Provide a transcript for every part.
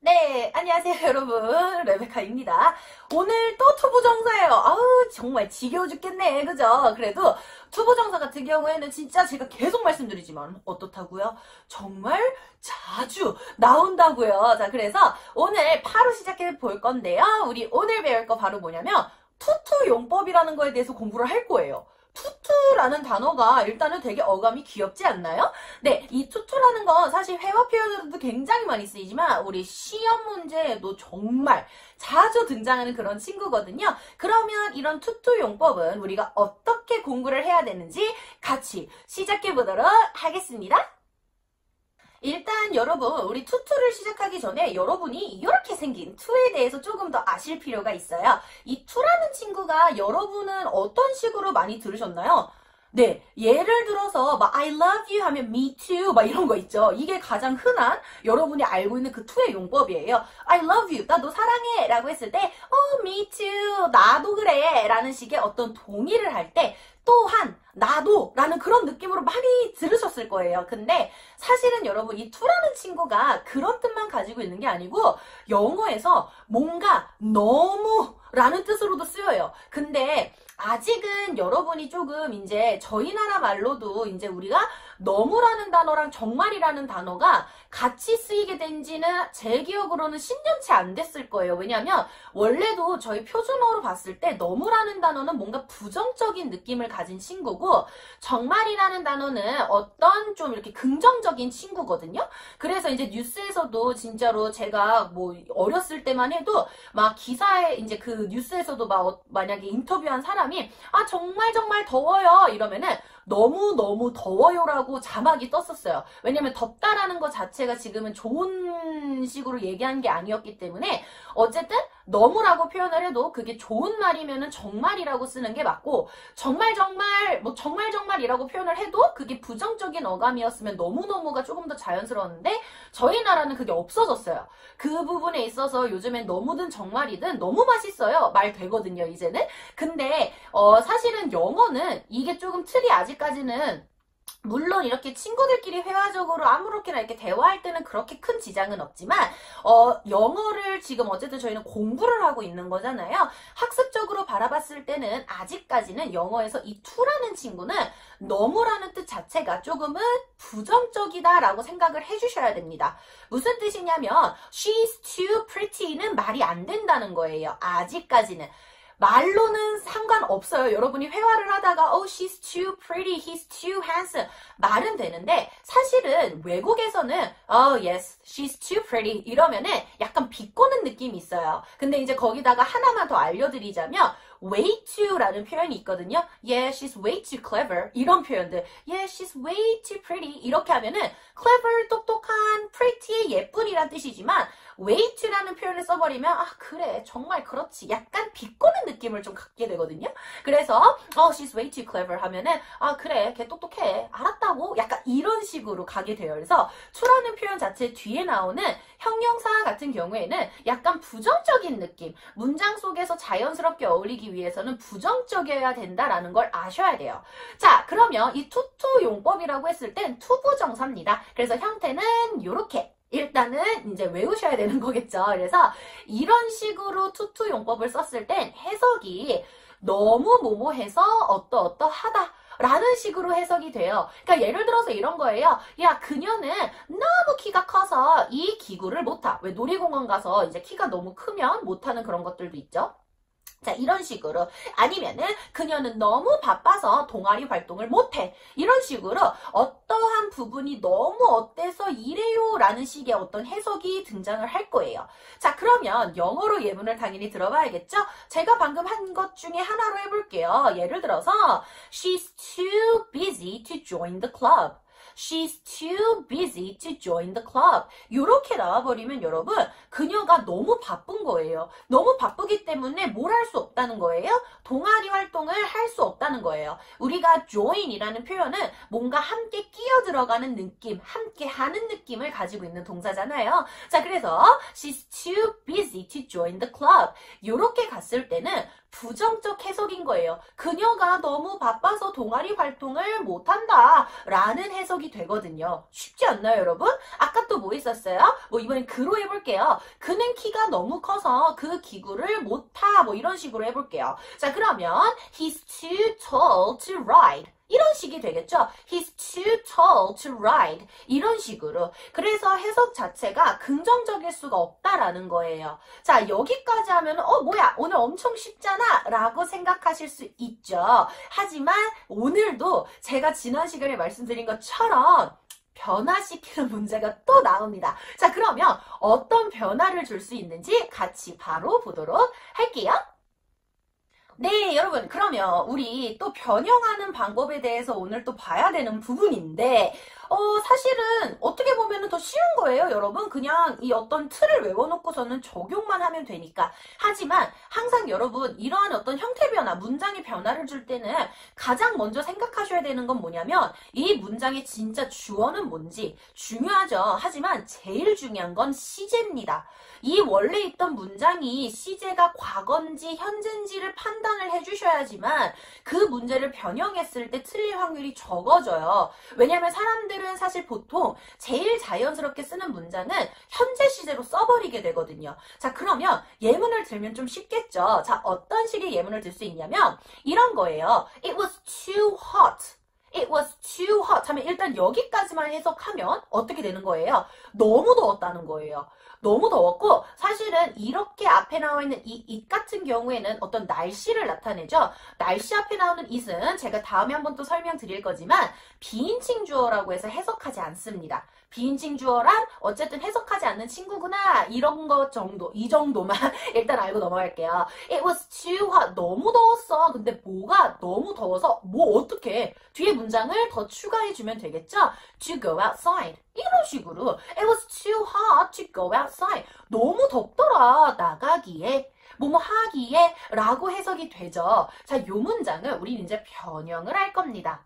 네, 안녕하세요, 여러분. 레베카입니다. 오늘 또 투부정사예요. 아우, 정말 지겨워 죽겠네. 그죠? 그래도 투부정사 같은 경우에는 진짜 제가 계속 말씀드리지만 어떻다고요? 정말 자주 나온다고요. 자, 그래서 오늘 바로 시작해 볼 건데요. 우리 오늘 배울 거 바로 뭐냐면 투투 용법이라는 거에 대해서 공부를 할 거예요. 투투라는 단어가 일단은 되게 어감이 귀엽지 않나요? 네, 이 투투라는 건 사실 회화 표현으로도 굉장히 많이 쓰이지만 우리 시험 문제에도 정말 자주 등장하는 그런 친구거든요. 그러면 이런 투투 용법은 우리가 어떻게 공부를 해야 되는지 같이 시작해 보도록 하겠습니다. 일단 여러분, 우리 투투를 시작하기 전에 여러분이 이렇게 생긴 투에 대해서 조금 더 아실 필요가 있어요. 이 투라는 친구가 여러분은 어떤 식으로 많이 들으셨나요? 네, 예를 들어서 막 I love you 하면 me too 막 이런 거 있죠. 이게 가장 흔한 여러분이 알고 있는 그 투의 용법이에요. I love you, 나 너 사랑해 라고 했을 때 me too, 나도 그래 라는 식의 어떤 동의를 할 때 또한 나도 라는 그런 느낌으로 많이 들으셨을 거예요. 근데 사실은 여러분 이 to라는 친구가 그런 뜻만 가지고 있는 게 아니고 영어에서 뭔가 너무 라는 뜻으로도 쓰여요. 근데 아직은 여러분이 조금 이제 저희 나라 말로도 이제 우리가 너무라는 단어랑 정말이라는 단어가 같이 쓰이게 된 지는 제 기억으로는 10년째 안 됐을 거예요. 왜냐하면 원래도 저희 표준어로 봤을 때 너무라는 단어는 뭔가 부정적인 느낌을 가진 친구고 정말이라는 단어는 어떤 좀 이렇게 긍정적인 친구거든요. 그래서 이제 뉴스에서도 진짜로 제가 뭐 어렸을 때만 해도 막 기사에 이제 그 뉴스에서도 막 만약에 인터뷰한 사람이 아 정말 더워요 이러면은 너무 더워요라고 자막이 떴었어요. 왜냐면 덥다라는 것 자체가 지금은 좋은 식으로 얘기한 게 아니었기 때문에 어쨌든 너무라고 표현을 해도 그게 좋은 말이면은 정말이라고 쓰는 게 맞고 정말이라고 표현을 해도 그게 부정적인 어감이었으면 너무가 조금 더 자연스러웠는데 저희 나라는 그게 없어졌어요. 그 부분에 있어서 요즘엔 너무든 정말이든 너무 맛있어요. 말 되거든요, 이제는. 근데 사실은 영어는 이게 조금 틀이 아직까지는 물론 이렇게 친구들끼리 회화적으로 아무렇게나 이렇게 대화할 때는 그렇게 큰 지장은 없지만 영어를 지금 어쨌든 저희는 공부를 하고 있는 거잖아요. 학습적으로 바라봤을 때는 아직까지는 영어에서 이 to라는 친구는 너무라는 뜻 자체가 조금은 부정적이다라고 생각을 해주셔야 됩니다. 무슨 뜻이냐면 she's too pretty는 말이 안 된다는 거예요. 아직까지는. 말로는 상관없어요. 여러분이 회화를 하다가 she's too pretty, he's too handsome 말은 되는데 사실은 외국에서는 yes, she's too pretty 이러면은 약간 비꼬는 느낌이 있어요. 근데 이제 거기다가 하나만 더 알려드리자면 way too라는 표현이 있거든요. Yeah, she's way too clever 이런 표현들. Yeah, she's way too pretty 이렇게 하면은 clever, 똑똑한, pretty, 예쁜이란 뜻이지만 way to라는 표현을 써버리면 아 그래 정말 그렇지 약간 비꼬는 느낌을 좀 갖게 되거든요. 그래서 she's way too clever 하면은 아 그래 걔 똑똑해 알았다고 약간 이런 식으로 가게 돼요. 그래서 to라는 표현 자체 뒤에 나오는 형용사 같은 경우에는 약간 부정적인 느낌 문장 속에서 자연스럽게 어울리기 위해서는 부정적이어야 된다라는 걸 아셔야 돼요. 자 그러면 이 투투 용법이라고 했을 땐 투부정사입니다. 그래서 형태는 요렇게 일단은 이제 외우셔야 되는 거겠죠. 그래서 이런 식으로 투투 용법을 썼을 땐 해석이 너무 뭐뭐해서 어떠하다 라는 식으로 해석이 돼요. 그러니까 예를 들어서 이런 거예요. 야 그녀는 너무 키가 커서 이 기구를 못 타. 왜 놀이공원 가서 이제 키가 너무 크면 못 타는 그런 것들도 있죠. 자 이런 식으로 아니면은 그녀는 너무 바빠서 동아리 활동을 못해 이런 식으로 어떠한 부분이 너무 어때서 이래요 라는 식의 어떤 해석이 등장을 할 거예요. 자 그러면 영어로 예문을 당연히 들어봐야겠죠. 제가 방금 한 것 중에 하나로 해볼게요. 예를 들어서 She's too busy to join the club. She's too busy to join the club. 이렇게 나와버리면 여러분 그녀가 너무 바쁜 거예요. 너무 바쁘기 때문에 뭘 할 수 없다는 거예요? 동아리 활동을 할 수 없다는 거예요. 우리가 join이라는 표현은 뭔가 함께 끼어 들어가는 느낌, 함께 하는 느낌을 가지고 있는 동사잖아요. 자 그래서 she's too busy to join the club. 이렇게 갔을 때는 부정적 해석인 거예요. 그녀가 너무 바빠서 동아리 활동을 못한다 라는 해석이 되거든요. 쉽지 않나요, 여러분? 아까 또 뭐 있었어요? 뭐 이번엔 그로 해볼게요. 그는 키가 너무 커서 그 기구를 못 타. 뭐 이런 식으로 해볼게요. 자, 그러면 he's too tall to ride. 이런 식이 되겠죠. He's too tall to ride. 이런 식으로. 그래서 해석 자체가 긍정적일 수가 없다라는 거예요. 자, 여기까지 하면 뭐야 오늘 엄청 쉽잖아 라고 생각하실 수 있죠. 하지만 오늘도 제가 지난 시간에 말씀드린 것처럼 변화시키는 문제가 또 나옵니다. 자, 그러면 어떤 변화를 줄 수 있는지 같이 바로 보도록 할게요. 네, 여러분, 그러면 우리 또 변형하는 방법에 대해서 오늘 또 봐야 되는 부분인데, 사실은 어떻게 보면 더 쉬운 거예요, 여러분. 그냥 이 어떤 틀을 외워놓고서는 적용만 하면 되니까. 하지만 항상 여러분, 이러한 어떤 형태 변화, 문장의 변화를 줄 때는 가장 먼저 생각하셔야 되는 건 뭐냐면, 이 문장의 진짜 주어는 뭔지 중요하죠. 하지만 제일 중요한 건 시제입니다. 이 원래 있던 문장이 시제가 과거인지 현재인지를 판단을 해주셔야지만 그 문제를 변형했을 때 틀릴 확률이 적어져요. 왜냐하면 사람들은 사실 보통 제일 자연스럽게 쓰는 문장은 현재 시제로 써버리게 되거든요. 자, 그러면 예문을 들면 좀 쉽겠죠. 자, 어떤 식의 예문을 들 수 있냐면 이런 거예요. It was too hot. It was too hot 하면 일단 여기까지만 해석하면 어떻게 되는 거예요? 너무 더웠다는 거예요. 너무 더웠고 사실은 이렇게 앞에 나와 있는 이 it 같은 경우에는 어떤 날씨를 나타내죠. 날씨 앞에 나오는 it은 제가 다음에 한번 또 설명드릴 거지만 비인칭 주어라고 해서 해석하지 않습니다. 비인칭 주어란 어쨌든 해석하지 않는 친구구나 이런 것 정도, 이 정도만 일단 알고 넘어갈게요. It was too hot. 너무 더웠어. 근데 뭐가 너무 더워서 뭐 어떻게 뒤에 문장을 더 추가해주면 되겠죠? To go outside. 이런 식으로 It was too hot to go outside. 너무 덥더라. 나가기에. 뭐뭐 하기에 라고 해석이 되죠. 자, 요 문장을 우리 이제 변형을 할 겁니다.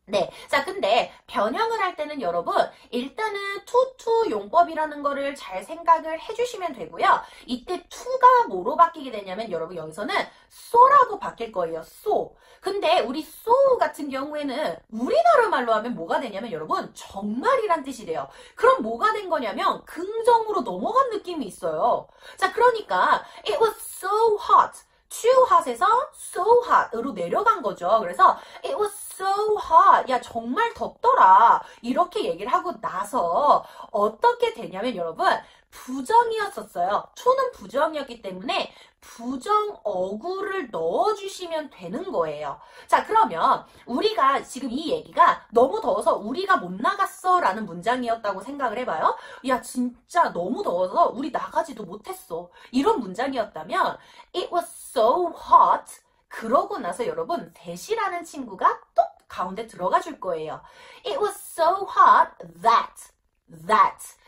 네. 자, 근데 변형을 할 때는 여러분 일단은 to 용법이라는 거를 잘 생각을 해주시면 되고요. 이때 to가 뭐로 바뀌게 되냐면 여러분 여기서는 so라고 바뀔 거예요. so. 근데 우리 so 같은 경우에는 우리나라 말로 하면 뭐가 되냐면 여러분 정말이란 뜻이 돼요. 그럼 뭐가 된 거냐면 긍정으로 넘어간 느낌이 있어요. 자, 그러니까 it was so hot. too hot에서 so hot으로 내려간 거죠. 그래서 it was so hot. 야, 정말 덥더라. 이렇게 얘기를 하고 나서 어떻게 되냐면 여러분 부정이었었어요. to는 부정이었기 때문에 부정 어구를 넣어주시면 되는 거예요. 자, 그러면 우리가 지금 이 얘기가 너무 더워서 우리가 못 나갔어 라는 문장이었다고 생각을 해봐요. 야, 진짜 너무 더워서 우리 나가지도 못했어. 이런 문장이었다면 it was so hot. 그러고 나서 여러분 that이라는 친구가 또 가운데 들어가 줄 거예요. It was so hot that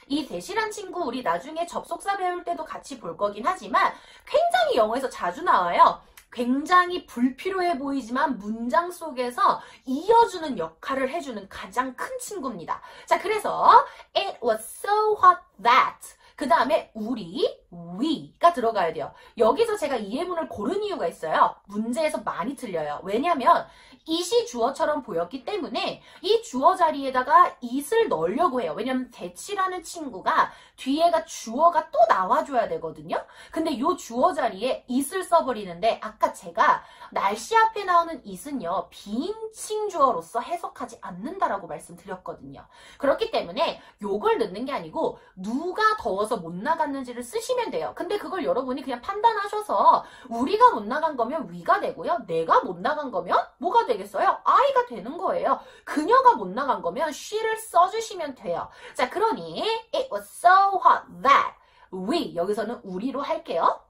이 that이란 친구 우리 나중에 접속사 배울 때도 같이 볼 거긴 하지만 굉장히 영어에서 자주 나와요. 굉장히 불필요해 보이지만 문장 속에서 이어주는 역할을 해주는 가장 큰 친구입니다. 자, 그래서 it was so hot that 그 다음에 we가 들어가야 돼요. 여기서 제가 이 예문을 고른 이유가 있어요. 문제에서 많이 틀려요. 왜냐면 it이 주어처럼 보였기 때문에 이 주어 자리에다가 it을 넣으려고 해요. 왜냐면 that이라는 친구가 뒤에가 주어가 또 나와줘야 되거든요. 근데 이 주어 자리에 it을 써버리는데 아까 제가 날씨 앞에 나오는 it은요. 비인칭 주어로서 해석하지 않는다라고 말씀드렸거든요. 그렇기 때문에 요걸 넣는 게 아니고 누가 더워서 못 나갔는지를 쓰시면 돼요. 근데 그걸 여러분이 그냥 판단하셔서 우리가 못 나간 거면 we가 되고요. 내가 못 나간 거면 뭐가 되겠어요? I가 되는 거예요. 그녀가 못 나간 거면 she를 써주시면 돼요. 자, 그러니 it was so hot that we 여기서는 우리로 할게요.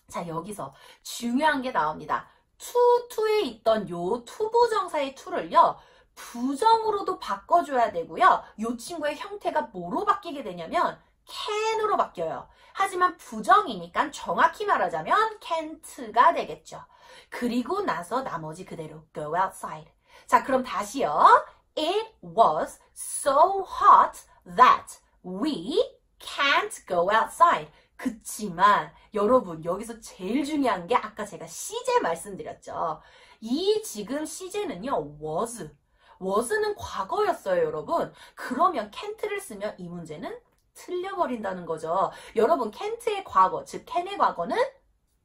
자, 여기서 중요한 게 나옵니다. to에 있던 요 투부정사의 to를요. 부정으로도 바꿔줘야 되고요. 요 친구의 형태가 뭐로 바뀌게 되냐면 can으로 바뀌어요. 하지만 부정이니까 정확히 말하자면 can't가 되겠죠. 그리고 나서 나머지 그대로 go outside. 자, 그럼 다시요. It was so hot that we can't go outside. 그치만 여러분 여기서 제일 중요한 게 아까 제가 시제 말씀드렸죠. 이 지금 시제는요. was는 과거였어요, 여러분. 그러면 can't를 쓰면 이 문제는 틀려버린다는 거죠. 여러분 can't의 과거, 즉 can의 과거는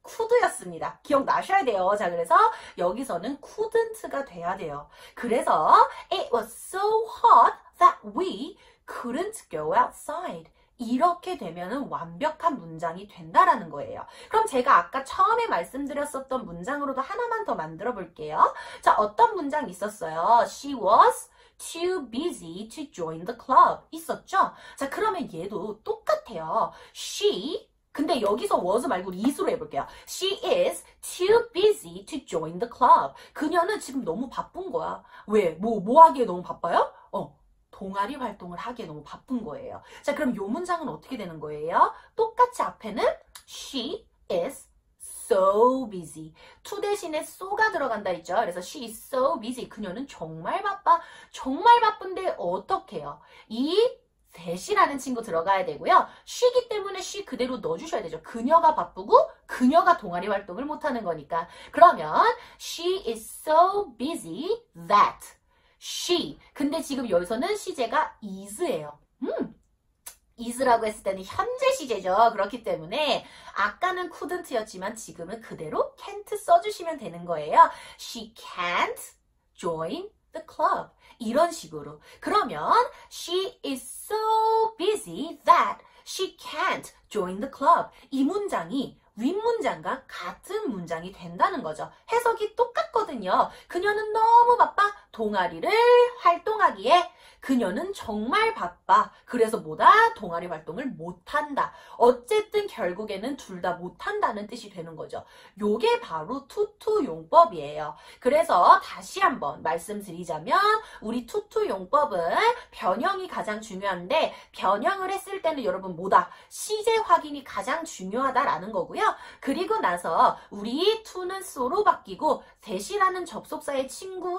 could였습니다. 기억나셔야 돼요. 자, 그래서 여기서는 couldn't가 돼야 돼요. 그래서 it was so hot that we couldn't go outside. 이렇게 되면은 완벽한 문장이 된다라는 거예요. 그럼 제가 아까 처음에 말씀드렸었던 문장으로도 하나만 더 만들어 볼게요. 자, 어떤 문장 있었어요? She was too busy to join the club. 있었죠? 자, 그러면 얘도 똑같아요. 근데 여기서 was 말고 is로 해볼게요. She is too busy to join the club. 그녀는 지금 너무 바쁜 거야. 왜? 뭐 하기에 너무 바빠요? 동아리 활동을 하기에 너무 바쁜 거예요. 자, 그럼 이 문장은 어떻게 되는 거예요? 똑같이 앞에는 she is so busy. to 대신에 so가 들어간다 했죠. 그래서 she is so busy. 그녀는 정말 바빠. 정말 바쁜데 어떻게 해요? 이 that이라는 친구 들어가야 되고요. she기 때문에 she 그대로 넣어주셔야 되죠. 그녀가 바쁘고 그녀가 동아리 활동을 못하는 거니까. 그러면 she is so busy that she. 근데 지금 여기서는 시제가 is예요. is라고 했을 때는 현재 시제죠. 그렇기 때문에 아까는 couldn't였지만 지금은 그대로 can't 써주시면 되는 거예요. She can't join the club. 이런 식으로. 그러면 she is so busy that she can't join the club. 이 문장이 윗문장과 같은 문장이 된다는 거죠. 해석이 똑같거든요. 그녀는 너무 바빠. 동아리를 활동하기에 그녀는 정말 바빠. 그래서 뭐다? 동아리 활동을 못한다. 어쨌든 결국에는 둘 다 못한다는 뜻이 되는 거죠. 요게 바로 투투 용법이에요. 그래서 다시 한번 말씀드리자면 우리 투투 용법은 변형이 가장 중요한데 변형을 했을 때는 여러분 뭐다? 시제 확인이 가장 중요하다라는 거고요. 그리고 나서 우리 to는 so로 바뀌고 that이라는 접속사의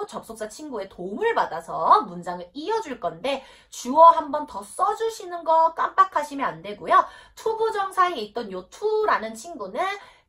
접속사 친구의 도움을 받아서 문장을 이어줄 건데 주어 한 번 더 써주시는 거 깜빡하시면 안 되고요. to 부정사에 있던 요 to라는 친구는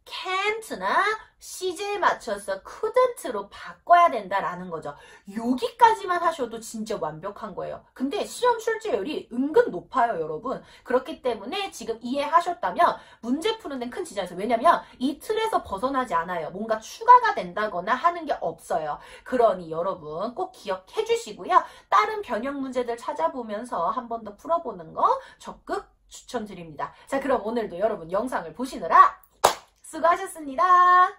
can't나 시제에 맞춰서 couldn't로 바꿔야 된다라는 거죠. 여기까지만 하셔도 진짜 완벽한 거예요. 근데 시험 출제율이 은근 높아요, 여러분. 그렇기 때문에 지금 이해하셨다면 문제 푸는 데는 큰 지장이 있어요. 왜냐면 이 틀에서 벗어나지 않아요. 뭔가 추가가 된다거나 하는 게 없어요. 그러니 여러분 꼭 기억해 주시고요. 다른 변형 문제들 찾아보면서 한 번 더 풀어보는 거 적극 추천드립니다. 자, 그럼 오늘도 여러분 영상을 보시느라 수고하셨습니다.